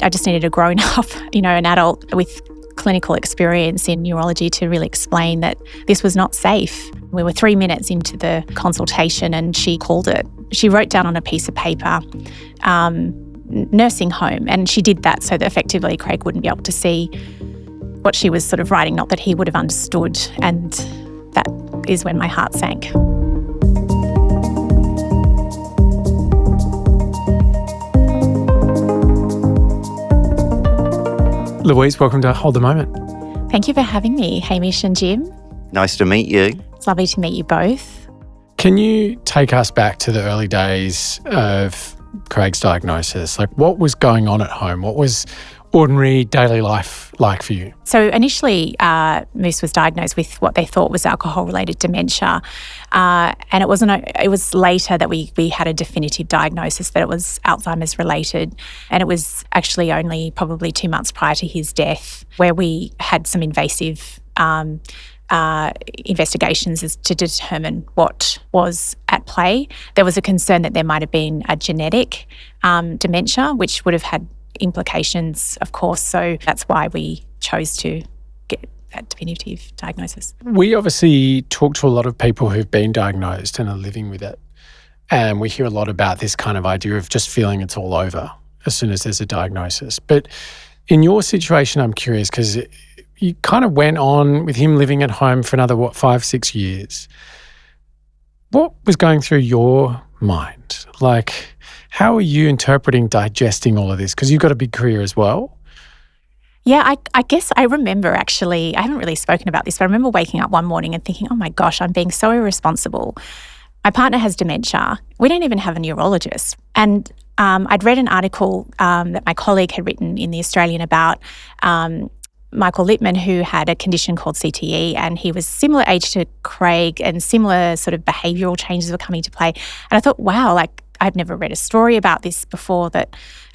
I just needed a grown-up, an adult with clinical experience in neurology to really explain that this was not safe. We were 3 minutes into the consultation and she called it. She wrote down on a piece of paper, nursing home, and she did that so that effectively Craig wouldn't be able to see what she was sort of writing, not that he would have understood, and that is when my heart sank. Louise, welcome to Hold the Moment. Thank you for having me, Hamish and Jim. Nice to meet you. It's lovely to meet you both. Can you take us back to the early days of Craig's diagnosis? Like, what was going on at home? What was ordinary daily life like for you? So initially, Moose was diagnosed with what they thought was alcohol-related dementia, and it was later that we had a definitive diagnosis that it was Alzheimer's related, and it was actually only probably 2 months prior to his death where we had some invasive investigations as to determine what was at play. There was a concern that there might have been a genetic dementia, which would have had implications, of course. So that's why we chose to get that definitive diagnosis. We obviously talk to a lot of people who've been diagnosed and are living with it. And we hear a lot about this kind of idea of just feeling it's all over as soon as there's a diagnosis. But in your situation, I'm curious because you kind of went on with him living at home for another, 5-6 years. What was going through your mind? Like, how are you interpreting, digesting all of this? Because you've got a big career as well. Yeah, I guess I remember actually, I haven't really spoken about this, but I remember waking up one morning and thinking, oh my gosh, I'm being so irresponsible. My partner has dementia. We don't even have a neurologist. And I'd read an article that my colleague had written in The Australian about Michael Littman, who had a condition called CTE, and he was similar age to Craig and similar sort of behavioural changes were coming to play. And I thought, wow, like I've never read a story about this before and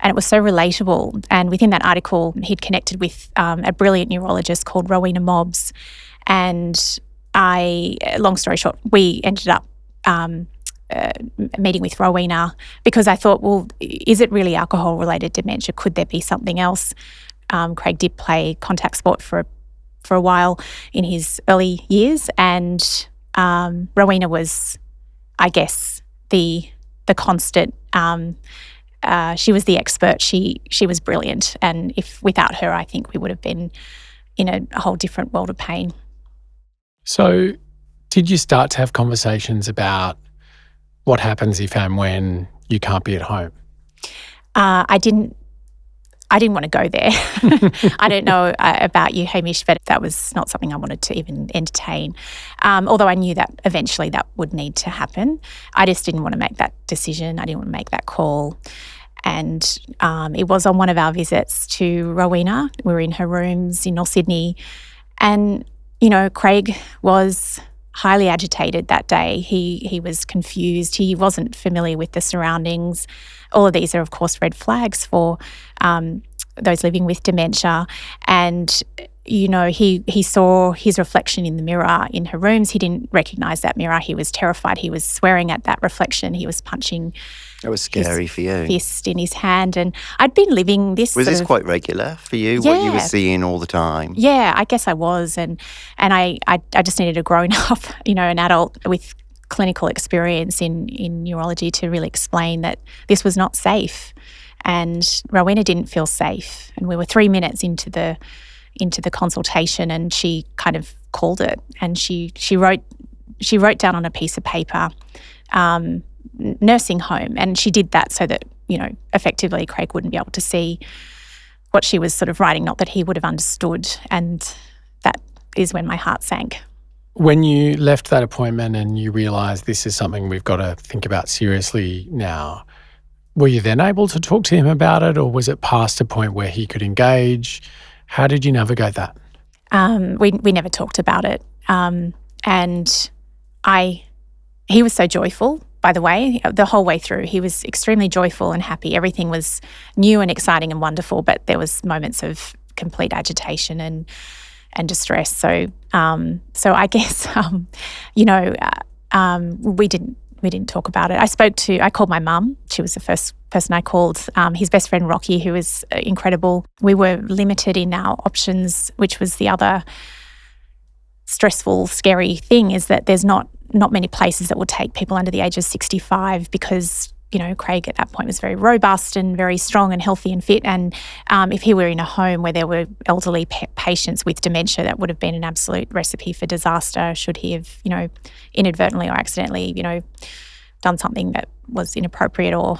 it was so relatable. And within that article, he'd connected with a brilliant neurologist called Rowena Mobbs. And long story short, we ended up meeting with Rowena because I thought, well, is it really alcohol-related dementia? Could there be something else? Craig did play contact sport for a while in his early years, and Rowena was, I guess, the constant. She was the expert. She was brilliant, and without her, I think we would have been in a whole different world of pain. So, did you start to have conversations about what happens if and when you can't be at home? I didn't want to go there. I don't know about you, Hamish, but that was not something I wanted to even entertain. Although I knew that eventually that would need to happen. I just didn't want to make that decision. I didn't want to make that call. And it was on one of our visits to Rowena. We were in her rooms in North Sydney. And, Craig was highly agitated that day. He was confused. He wasn't familiar with the surroundings. All of these are, of course, red flags for those living with dementia. And, he saw his reflection in the mirror in her rooms. He didn't recognise that mirror. He was terrified. He was swearing at that reflection. He was punching That was scary for you. Fist in his hand. And I'd been living this. Was this quite regular for you, what you were seeing all the time? Yeah, I guess I was. And I just needed a grown-up, an adult with clinical experience in neurology to really explain that this was not safe. And Rowena didn't feel safe. And we were 3 minutes into the consultation and she kind of called it. And she wrote down on a piece of paper, nursing home. And she did that so that, effectively Craig wouldn't be able to see what she was sort of writing, not that he would have understood. And that is when my heart sank. When you left that appointment and you realised this is something we've got to think about seriously now, were you then able to talk to him about it, or was it past a point where he could engage? How did you navigate that? We never talked about it. And he was so joyful, by the way, the whole way through. He was extremely joyful and happy. Everything was new and exciting and wonderful, but there was moments of complete agitation and distress. So I guess, we didn't didn't talk about it. I called my mum. She was the first person I called. His best friend Rocky, who was incredible. We were limited in our options, which was the other stressful, scary thing, is that there's not many places that will take people under the age of 65 because, Craig at that point was very robust and very strong and healthy and fit. And if he were in a home where there were elderly patients with dementia, that would have been an absolute recipe for disaster should he have, inadvertently or accidentally, done something that was inappropriate or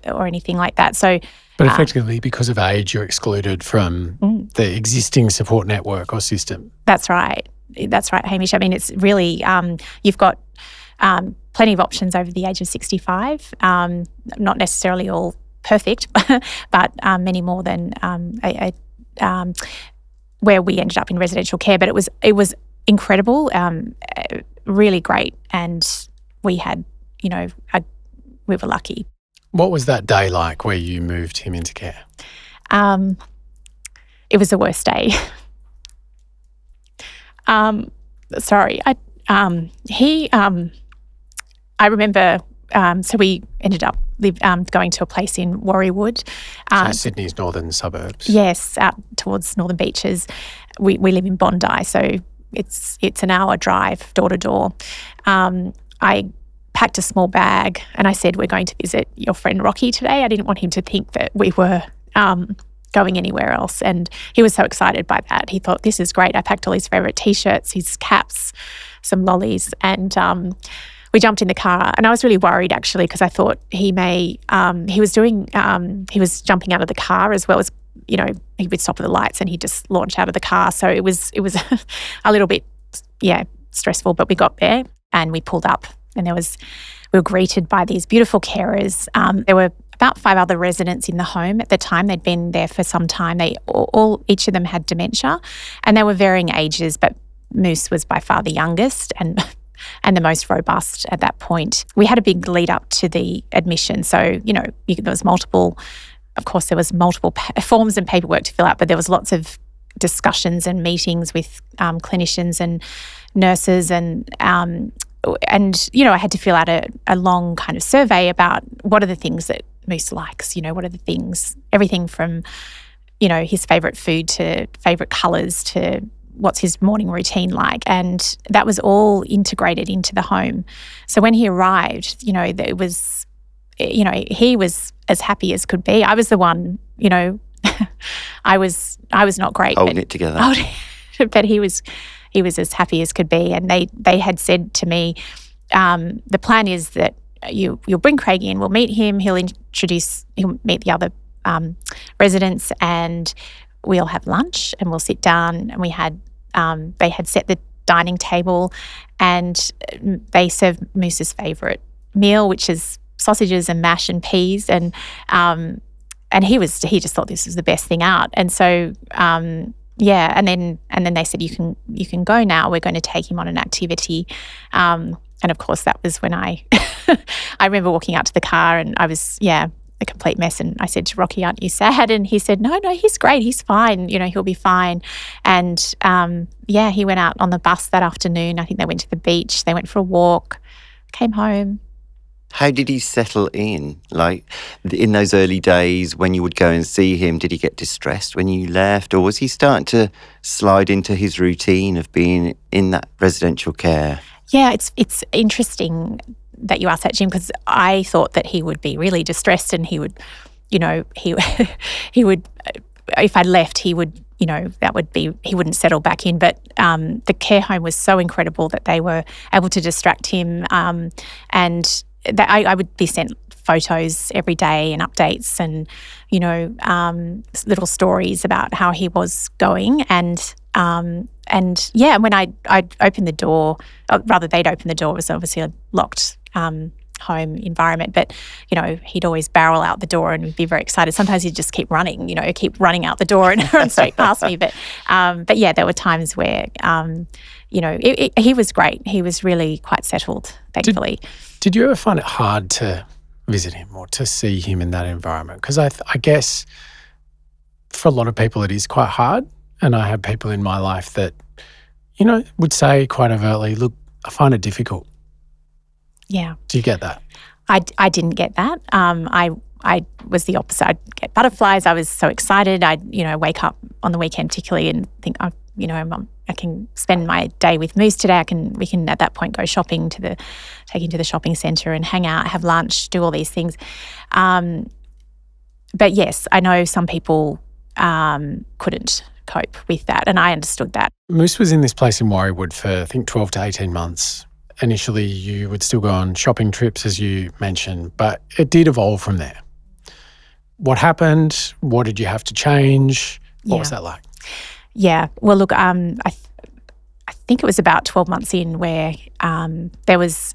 anything like that. So, but effectively, because of age, you're excluded from the existing support network or system. That's right. That's right, Hamish. I mean, it's really, you've got plenty of options over the age of 65, not necessarily all perfect, but many more than where we ended up in residential care. But it was incredible, really great. And we had, we were lucky. What was that day like where you moved him into care? It was the worst day. Sorry. I remember, so we ended up going to a place in Warriewood. So Sydney's northern suburbs. Yes, out towards Northern Beaches. We live in Bondi, so it's an hour drive door to door. I packed a small bag and I said, we're going to visit your friend Rocky today. I didn't want him to think that we were going anywhere else. And he was so excited by that. He thought, this is great. I packed all his favourite T-shirts, his caps, some lollies, and we jumped in the car. And I was really worried actually because I thought he was jumping out of the car as well as, he would stop at the lights and he'd just launch out of the car. So it was a little bit, stressful, but we got there and we pulled up and we were greeted by these beautiful carers. There were about 5 other residents in the home at the time. They'd been there for some time. Each of them had dementia and they were varying ages, but Moose was by far the youngest and the most robust at that point. We had a big lead up to the admission. So, there was multiple forms and paperwork to fill out, but there was lots of discussions and meetings with clinicians and nurses and I had to fill out a long kind of survey about what are the things that Moose likes, what are the things, everything from, his favourite food to favourite colours to what's his morning routine like. And that was all integrated into the home. So when he arrived, it was, he was as happy as could be. I was the one, I was not great. Holding it together. But he was as happy as could be. And they had said to me, the plan is that you'll bring Craig in, we'll meet him, he'll meet the other residents and we'll have lunch and we'll sit down. And they had set the dining table and they served Moose's favourite meal, which is sausages and mash and peas. And he just thought this was the best thing out. And so, and then they said, you can go now. We're going to take him on an activity. And of course, that was when I remember walking out to the car and I was, a complete mess. And I said to Rocky, aren't you sad? And he said, no, he's great. He's fine. He'll be fine. And he went out on the bus that afternoon. I think they went to the beach. They went for a walk, came home. How did he settle in? Like in those early days when you would go and see him, did he get distressed when you left or was he starting to slide into his routine of being in that residential care? Yeah, it's interesting that you asked that, Jim, because I thought that he would be really distressed and he would, he would, if I left, he would, he wouldn't settle back in. But the care home was so incredible that they were able to distract him and that I would be sent photos every day and updates and, little stories about how he was going. And when I'd open the door, rather they'd open the door, it was obviously a locked home environment, but, he'd always barrel out the door and we'd be very excited. Sometimes he'd just keep running, keep running out the door and run straight past me. But yeah, there were times where, he was great. He was really quite settled, thankfully. Did you ever find it hard to visit him or to see him in that environment? Because I guess for a lot of people it is quite hard. And I have people in my life that, would say quite overtly, look, I find it difficult. Yeah. Do you get that? I didn't get that. I was the opposite. I'd get butterflies. I was so excited. I'd, wake up on the weekend particularly and think, I can spend my day with Moose today. We can at that point go shopping take him to the shopping centre and hang out, have lunch, do all these things. But yes, I know some people couldn't cope with that, and I understood that. Moose was in this place in Warriewood for, I think, 12 to 18 months. Initially, you would still go on shopping trips, as you mentioned, but it did evolve from there. What happened? What did you have to change? What was that like? Yeah. Well, look, I think it was about 12 months in where there was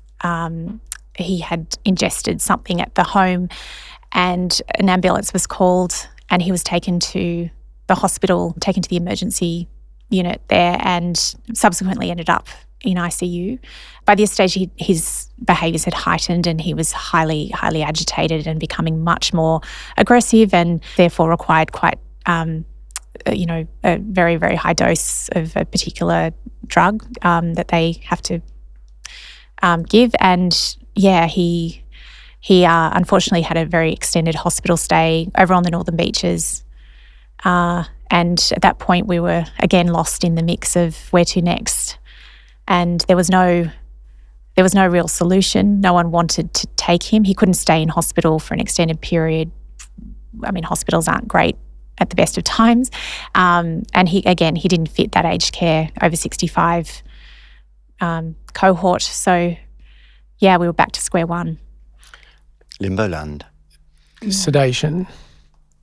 he had ingested something at the home, and an ambulance was called, and he was taken to the hospital, taken to the emergency unit there, and subsequently ended up in ICU. By this stage, his behaviours had heightened, and he was highly, highly agitated and becoming much more aggressive, and therefore required quite, a very, very high dose of a particular drug that they have to give. And he unfortunately had a very extended hospital stay over on the Northern Beaches. And at that point, we were again lost in the mix of where to next. And there was no real solution. No one wanted to take him. He couldn't stay in hospital for an extended period. I mean, hospitals aren't great at the best of times. And he didn't fit that aged care over 65 cohort. So, we were back to square one. Limbo land. Sedation,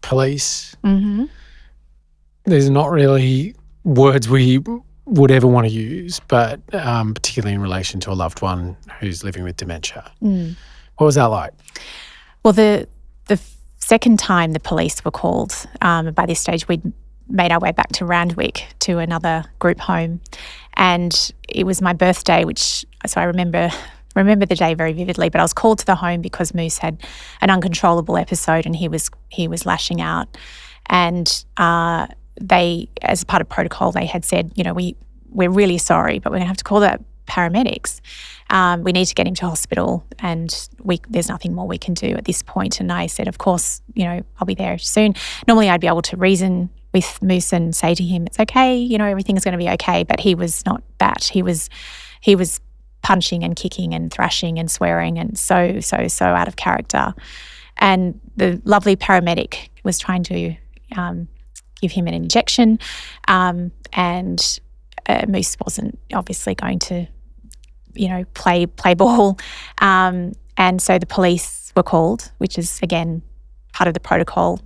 police. Mm-hmm. There's not really words we would ever want to use, but particularly in relation to a loved one who's living with dementia. Mm. What was that like? Well, the second time the police were called, by this stage we'd made our way back to Randwick to another group home, and it was my birthday, so I remember the day very vividly. But I was called to the home because Moose had an uncontrollable episode, and he was lashing out, and they, as part of protocol, they had said, we're really sorry, but we're going to have to call the paramedics. We need to get him to hospital, and there's nothing more we can do at this point. And I said, of course, I'll be there soon. Normally I'd be able to reason with Moose and say to him, it's okay, everything's going to be okay. But he was not that. He was punching and kicking and thrashing and swearing and so out of character. And the lovely paramedic was trying to give him an injection, and Moose wasn't obviously going to, play ball. And so the police were called, which is, again, part of the protocol.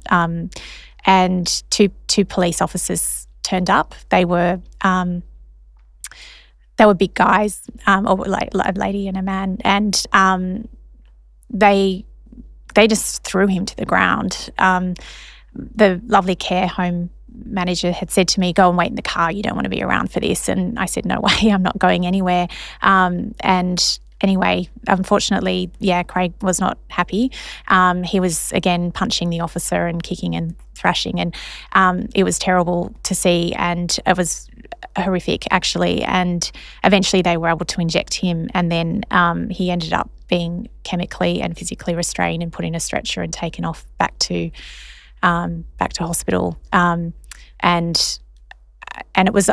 And two police officers turned up. They were big guys, or like a lady and a man, and they just threw him to the ground. The lovely care home manager had said to me, go and wait in the car, you don't want to be around for this. And I said, no way, I'm not going anywhere. And anyway, unfortunately, Craig was not happy. He was, again, punching the officer and kicking and thrashing, and it was terrible to see, and it was horrific, actually. And eventually they were able to inject him, and then he ended up being chemically and physically restrained and put in a stretcher and taken off back to hospital. And it was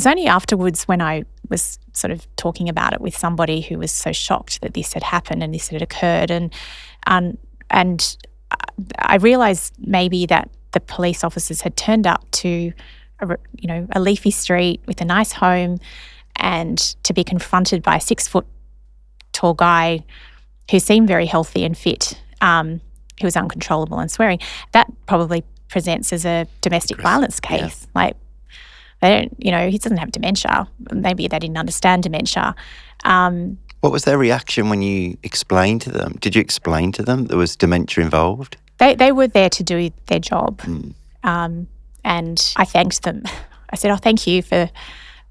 only afterwards, when I was sort of talking about it with somebody who was so shocked that this had happened and this had occurred, and I realised maybe that the police officers had turned up to a leafy street with a nice home, and to be confronted by a 6-foot tall guy who seemed very healthy and fit, who was uncontrollable and swearing, that probably presents as a domestic violence case. Yeah. Like, they don't, he doesn't have dementia. Maybe they didn't understand dementia. What was their reaction when you explained to them? Did you explain to them there was dementia involved? They were there to do their job. And I thanked them. I said, oh, thank you for...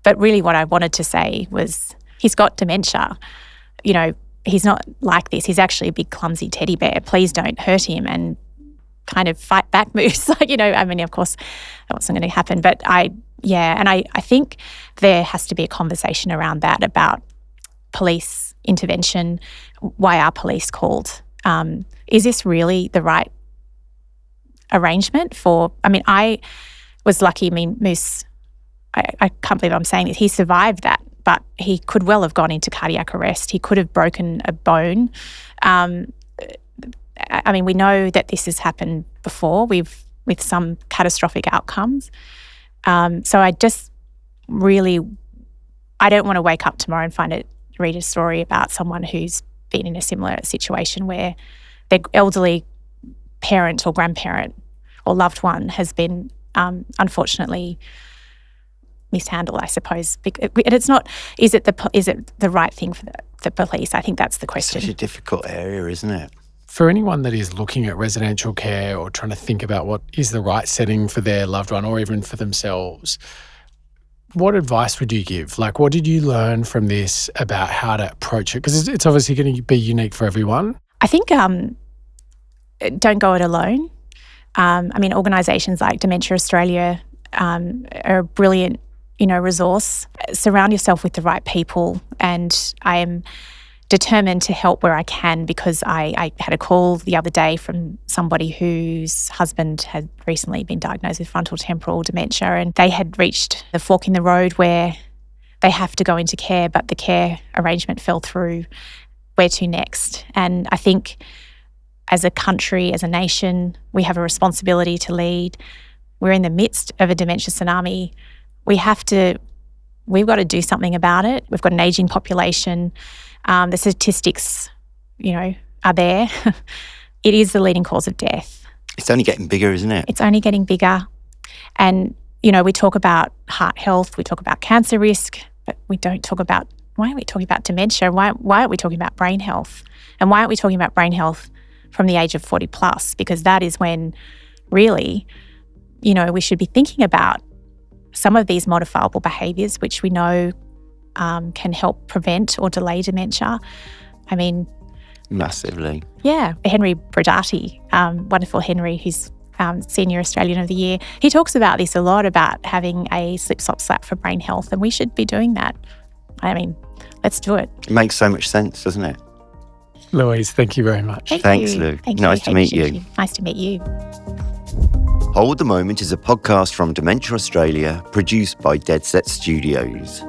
But really what I wanted to say was, he's got dementia. He's not like this. He's actually a big clumsy teddy bear. Please don't hurt him, and kind of fight back moves. Of course, that wasn't going to happen. But I think there has to be a conversation around that, about police intervention? Why are police called? Is this really the right arrangement for? I mean, I was lucky. I mean, Moose, I can't believe I'm saying this. He survived that, but he could well have gone into cardiac arrest. He could have broken a bone. I mean, we know that this has happened before with some catastrophic outcomes. So I just really, I don't want to wake up tomorrow and read a story about someone who's been in a similar situation where their elderly parent or grandparent or loved one has been unfortunately mishandled, I suppose. And it's not, is it the right thing for the police? I think that's the question. It's such a difficult area, isn't it? For anyone that is looking at residential care or trying to think about what is the right setting for their loved one or even for themselves, what advice would you give? Like, what did you learn from this about how to approach it? Because it's obviously going to be unique for everyone. I think don't go it alone. I mean, organisations like Dementia Australia are a brilliant, resource. Surround yourself with the right people, and I am determined to help where I can, because I had a call the other day from somebody whose husband had recently been diagnosed with frontal temporal dementia, and they had reached the fork in the road where they have to go into care, but the care arrangement fell through. Where to next? And I think as a country, as a nation, we have a responsibility to lead. We're in the midst of a dementia tsunami. We've got to do something about it. We've got an ageing population. The statistics, are there. It is the leading cause of death. It's only getting bigger, isn't it? It's only getting bigger. And, we talk about heart health, we talk about cancer risk, but we don't talk about, why aren't we talking about dementia? Why aren't we talking about brain health? And why aren't we talking about brain health from the age of 40 plus? Because that is when really, we should be thinking about some of these modifiable behaviours, which we know can help prevent or delay dementia. I mean... Massively. Yeah. Henry Brodati, wonderful Henry, who's Senior Australian of the Year, he talks about this a lot, about having a slip, slop, slap for brain health, and we should be doing that. I mean, let's do it. It makes so much sense, doesn't it? Louise, thank you very much. Thanks, Lou. Nice to meet you. Nice to meet you. Hold the Moment is a podcast from Dementia Australia, produced by Dead Set Studios.